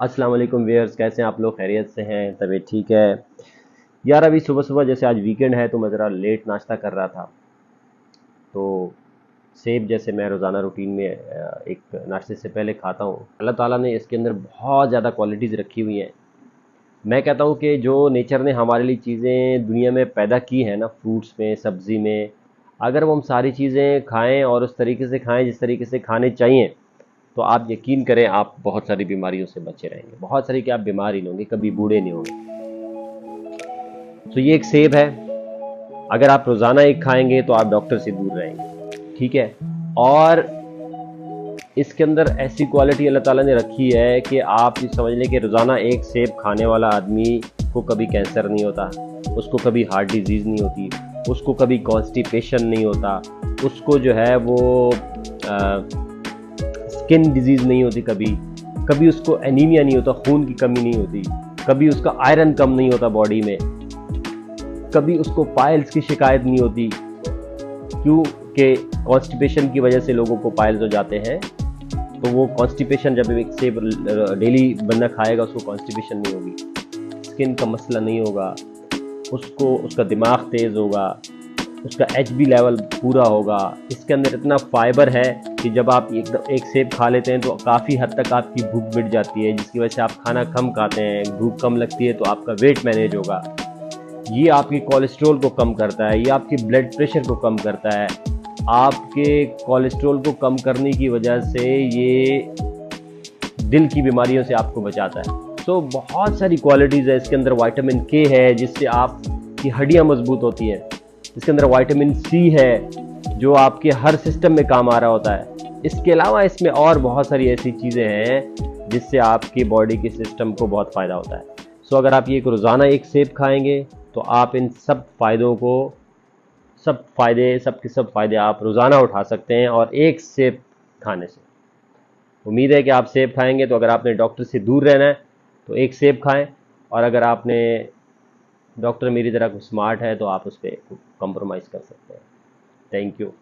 अस्सलाम वालेकुम व्यूअर्स, कैसे हैं आप लोग? खैरियत से हैं? तबीयत ठीक है? यार अभी सुबह सुबह जैसे आज वीकेंड है तो मैं ज़रा लेट नाश्ता कर रहा था। तो सेब जैसे मैं रोज़ाना रूटीन में एक नाश्ते से पहले खाता हूँ। अल्लाह ताला ने इसके अंदर बहुत ज़्यादा क्वालिटीज़ रखी हुई हैं। मैं कहता हूँ कि जो नेचर ने हमारे लिए चीज़ें दुनिया में पैदा की हैं ना, फ्रूट्स में, सब्ज़ी में, अगर वो हम सारी चीज़ें खाएं और उस तरीके से खाएं जिस तरीके से खाने चाहिए, तो आप यकीन करें आप बहुत सारी बीमारियों से बचे रहेंगे। बहुत सारी, कि आप बीमार ही नहीं होंगे, कभी बूढ़े नहीं होंगे। तो ये एक सेब है। अगर आप रोज़ाना एक खाएंगे तो आप डॉक्टर से दूर रहेंगे, ठीक है। और इसके अंदर ऐसी क्वालिटी अल्लाह ताला ने रखी है कि आप ये समझ लें कि रोज़ाना एक सेब खाने वाला आदमी को कभी कैंसर नहीं होता, उसको कभी हार्ट डिजीज़ नहीं होती, उसको कभी कॉन्स्टिपेशन नहीं होता, उसको जो है वो स्किन डिजीज़ नहीं होती, कभी कभी उसको एनीमिया नहीं होता, खून की कमी नहीं होती, कभी उसका आयरन कम नहीं होता बॉडी में, कभी उसको पाइल्स की शिकायत नहीं होती। क्यों? कि कॉन्स्टिपेशन की वजह से लोगों को पाइल्स हो जाते हैं। तो वो कॉन्स्टिपेशन, जब एक सेब डेली बंदा खाएगा उसको कॉन्स्टिपेशन नहीं होगी, स्किन का मसला नहीं होगा, उसको उसका दिमाग तेज़ होगा, उसका एचबी लेवल पूरा होगा। इसके अंदर इतना फाइबर है कि जब आप एक सेब खा लेते हैं तो काफ़ी हद तक आपकी भूख मिट जाती है, जिसकी वजह से आप खाना कम खाते हैं, भूख कम लगती है, तो आपका वेट मैनेज होगा। ये आपकी कोलेस्ट्रॉल को कम करता है, ये आपके ब्लड प्रेशर को कम करता है। आपके कोलेस्ट्रॉल को कम करने की वजह से ये दिल की बीमारियों से आपको बचाता है। तो बहुत सारी क्वालिटीज़ है इसके अंदर। विटामिन के है जिससे आपकी हड्डियाँ मजबूत होती हैं। इसके अंदर विटामिन सी है जो आपके हर सिस्टम में काम आ रहा होता है। इसके अलावा इसमें और बहुत सारी ऐसी चीज़ें हैं जिससे आपकी बॉडी के सिस्टम को बहुत फ़ायदा होता है। सो अगर आप ये एक रोज़ाना एक सेब खाएंगे तो आप इन सब फ़ायदों को, सब के सब फ़ायदे आप रोज़ाना उठा सकते हैं, और एक सेब खाने से। उम्मीद है कि आप सेब खाएंगे। तो अगर आपने डॉक्टर से दूर रहना है तो एक सेब खाएं, और अगर आपने डॉक्टर मेरी तरह स्मार्ट है तो आप उस पर कॉम्प्रोमाइज़ कर सकते हैं। Thank you.